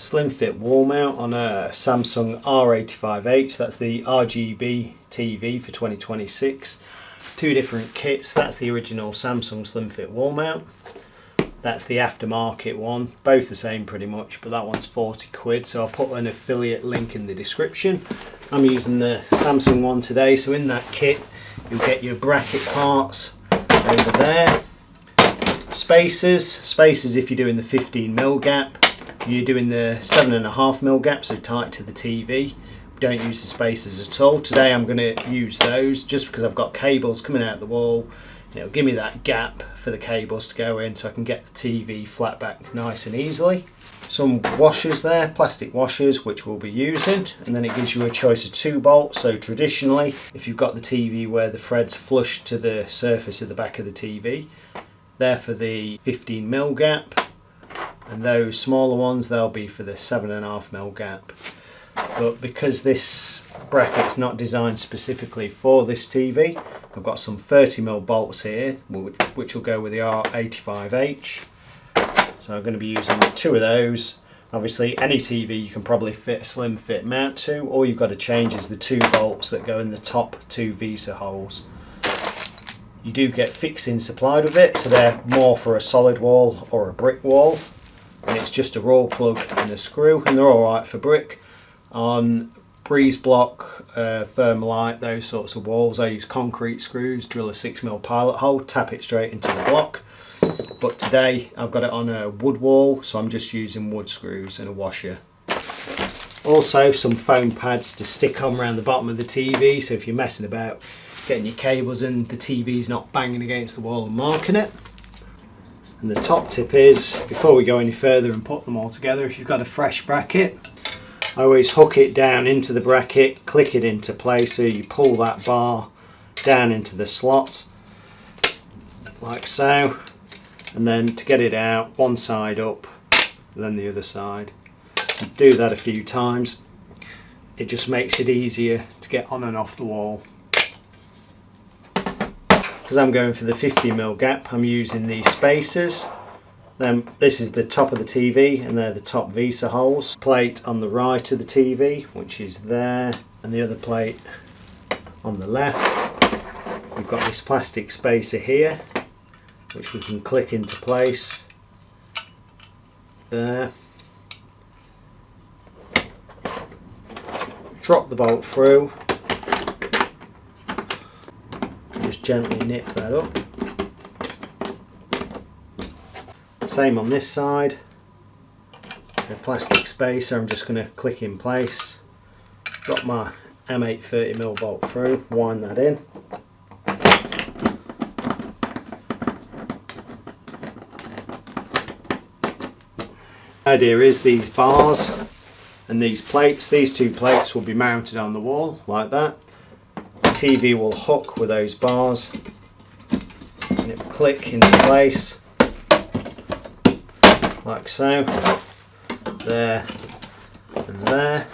SlimFit wall mount on a Samsung R85H. That's the RGB TV for 2026. Two different kits. That's the original Samsung SlimFit wall mount. That's the aftermarket one. Both the same pretty much, but that one's 40 quid. So I'll put an affiliate link in the description. I'm using the Samsung one today. So in that kit, you'll get your bracket parts over there. Spacers if you're doing the 15mm gap. If you're doing the 7.5mm gap, so tight to the TV, we don't use the spacers at all. Today I'm going to use those just because I've got cables coming out the wall. It'll give me that gap for the cables to go in so I can get the TV flat back nice and easily. Some washers there, plastic washers, which we'll be using, and then it gives you a choice of 2 bolts. So traditionally, if you've got the TV where the thread's flush to the surface of the back of the TV, they're for the 15mm gap, and those smaller ones, they'll be for the 7.5mm gap. But because this bracket's not designed specifically for this TV, I've got some 30mm bolts here, which will go with the R85H. So I'm going to be using 2 of those. Obviously any TV you can probably fit a SlimFit mount to. All you've got to change is the 2 bolts that go in the top 2 VESA holes. You do get fixings supplied with it, so they're more for a solid wall or a brick wall. And it's just a raw plug and a screw, and they're alright for brick. On breeze block, Thermalite, those sorts of walls, I use concrete screws, drill a 6mm pilot hole, tap it straight into the block. But today I've got it on a wood wall, so I'm just using wood screws and a washer. Also some foam pads to stick on around the bottom of the TV, so if you're messing about getting your cables in, the TV's not banging against the wall and marking it. And the top tip is, before we go any further and put them all together, if you've got a fresh bracket, I always hook it down into the bracket, click it into place, so you pull that bar down into the slot, like so, and then to get it out, one side up, then the other side. You do that a few times, it just makes it easier to get on and off the wall. Because I'm going for the 50mm gap, I'm using these spacers. Then this is the top of the TV, and they're the top VESA holes. Plate on the right of the TV, which is there, and the other plate on the left. We've got this plastic spacer here, which we can click into place. There. Drop the bolt through. Just gently nip that up. Same on this side. A plastic spacer, I'm just going to click in place. Got my M8 30mm bolt through, wind that in. The idea is these bars and these plates, these 2 plates will be mounted on the wall like that. The TV will hook with those bars and it will click into place like so, there and there.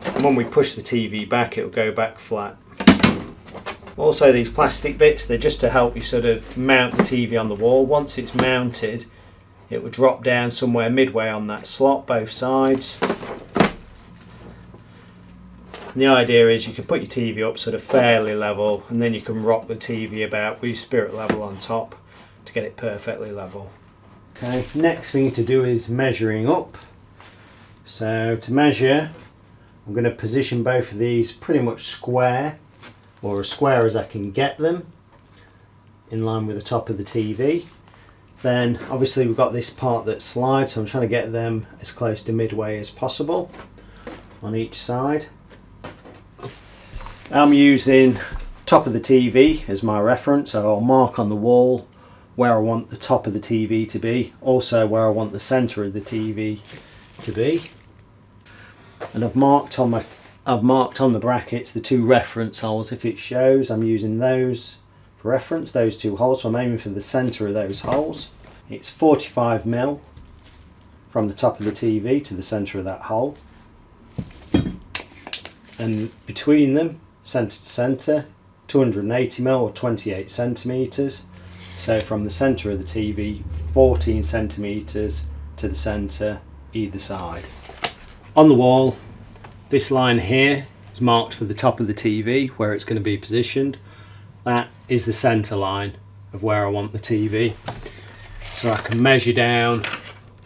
And when we push the TV back, it will go back flat. Also these plastic bits, they're just to help you sort of mount the TV on the wall. Once it's mounted, it will drop down somewhere midway on that slot, both sides. And the idea is you can put your TV up sort of fairly level, and then you can rock the TV about with your spirit level on top to get it perfectly level. Okay, next thing to do is measuring up. So to measure, I'm going to position both of these pretty much square, or as square as I can get them, in line with the top of the TV. Then obviously we've got this part that slides, so I'm trying to get them as close to midway as possible on each side. I'm using top of the TV as my reference, so I'll mark on the wall where I want the top of the TV to be, also where I want the centre of the TV to be. And I've marked on the brackets the 2 reference holes. If it shows, I'm using those for reference, those 2 holes, so I'm aiming for the centre of those holes. It's 45mm from the top of the TV to the centre of that hole, and between them, centre to centre, 280mm or 28 centimetres. So from the centre of the TV 14 centimetres to the centre either side. On the wall, this line here is marked for the top of the TV where it's going to be positioned. That is the centre line of where I want the TV. So I can measure down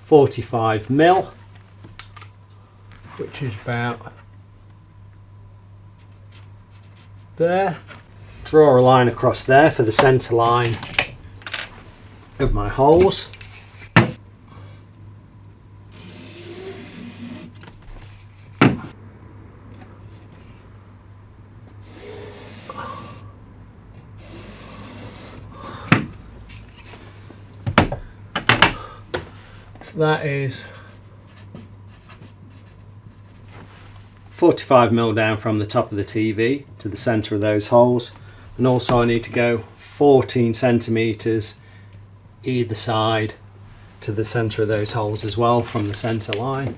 45mm, which is about there. Draw a line across there for the centre line of my holes. So that is 45mm down from the top of the TV to the centre of those holes, and also I need to go 14 centimetres either side to the centre of those holes as well from the centre line.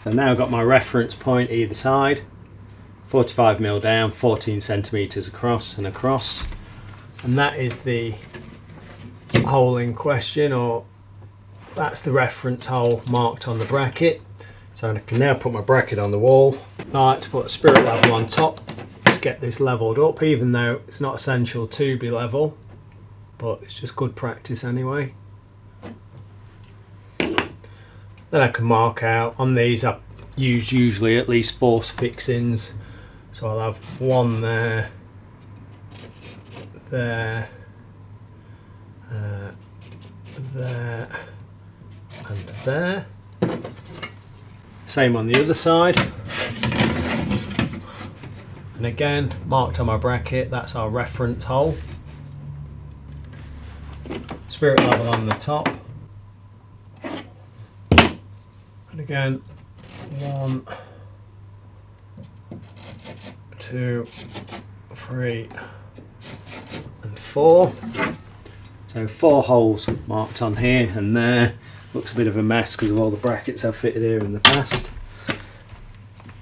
So now I've got my reference point either side, 45mm down, 14 centimetres across and across, and that is the hole in question, or that's the reference hole marked on the bracket. So I can now put my bracket on the wall. I like to put a spirit level on top to get this levelled up, even though it's not essential to be level, but it's just good practice anyway. Then I can mark out on these. I use usually at least 4 fixings, so I'll have one there, there, there, and there. Same on the other side. And again, marked on my bracket, that's our reference hole. Spirit level on the top. And again, 1, 2, 3, and 4. So 4 holes marked on here and there. Looks a bit of a mess because of all the brackets I've fitted here in the past.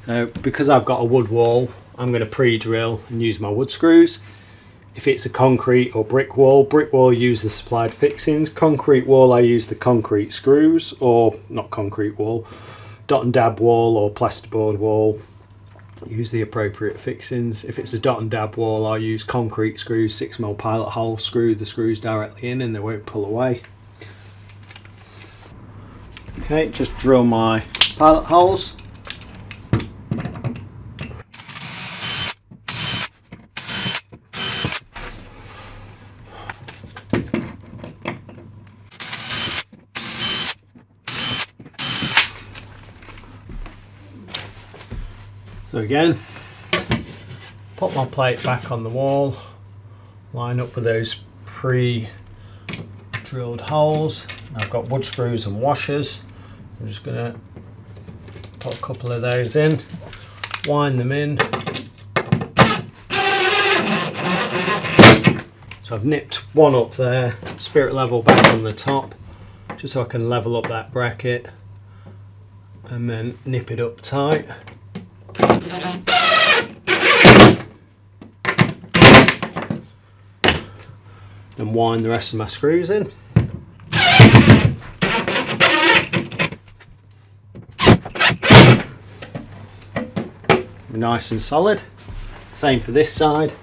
So because I've got a wood wall, I'm going to pre-drill and use my wood screws. If it's a concrete or brick wall use the supplied fixings. Concrete wall I use the concrete screws, or not concrete wall, dot and dab wall or plasterboard wall, use the appropriate fixings. If it's a dot and dab wall, I'll use concrete screws, 6mm pilot hole, screw the screws directly in and they won't pull away. Okay, just drill my pilot holes. So again, put my plate back on the wall, line up with those pre-drilled holes. I've got wood screws and washers. I'm just going to put a couple of those in, wind them in. So I've nipped one up there, spirit level back on the top, just so I can level up that bracket, and then nip it up tight. Then wind the rest of my screws in. Nice and solid. Same for this side.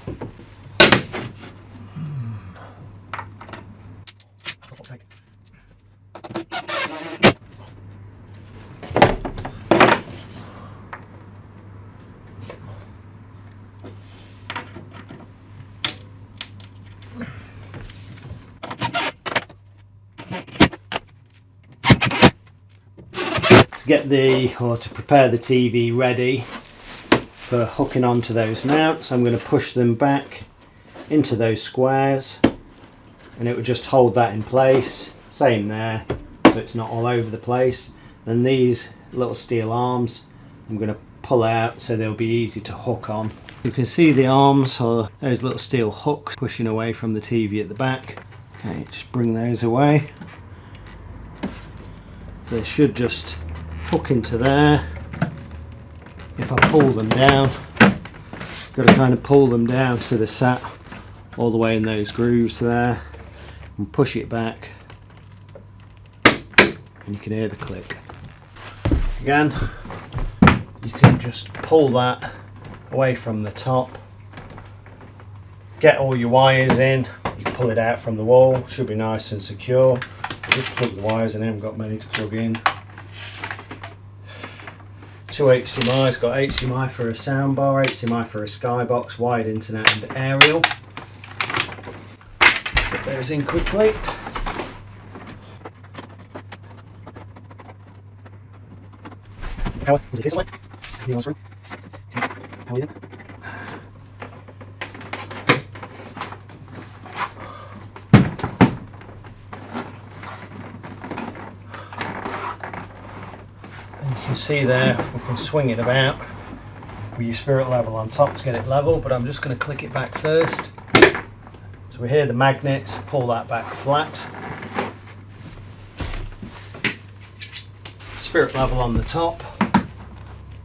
To get to prepare the TV ready for hooking onto those mounts, I'm going to push them back into those squares and it will just hold that in place. Same there, so it's not all over the place. Then these little steel arms I'm going to pull out so they'll be easy to hook on. You can see the arms, or those little steel hooks pushing away from the TV at the back. Okay, just bring those away. They should just hook into there. If I pull them down, got to kind of pull them down so they're sat all the way in those grooves there, and push it back, and you can hear the click. Again, you can just pull that away from the top, get all your wires in, you can pull it out from the wall, should be nice and secure. Just plug the wires in, I haven't got many to plug in. 2 HDMI's, got HDMI for a soundbar, HDMI for a skybox, wired internet and aerial. Put those in quickly. Power, is it this way? Power in. You can see there, we can swing it about with your spirit level on top to get it level, but I'm just going to click it back first. So we hear the magnets, pull that back flat. Spirit level on the top.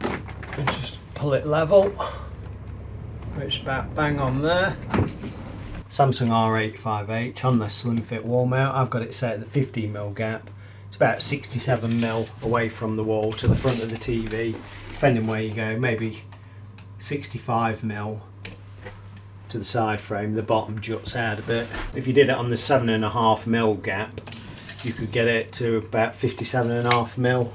And just pull it level. It's about bang on there. Samsung R85H on the SlimFit wall mount. I've got it set at the 15mm gap. It's about 67mm away from the wall to the front of the TV, depending where you go, maybe 65mm to the side frame. The bottom juts out a bit. If you did it on the 7.5mm gap, you could get it to about 57.5mm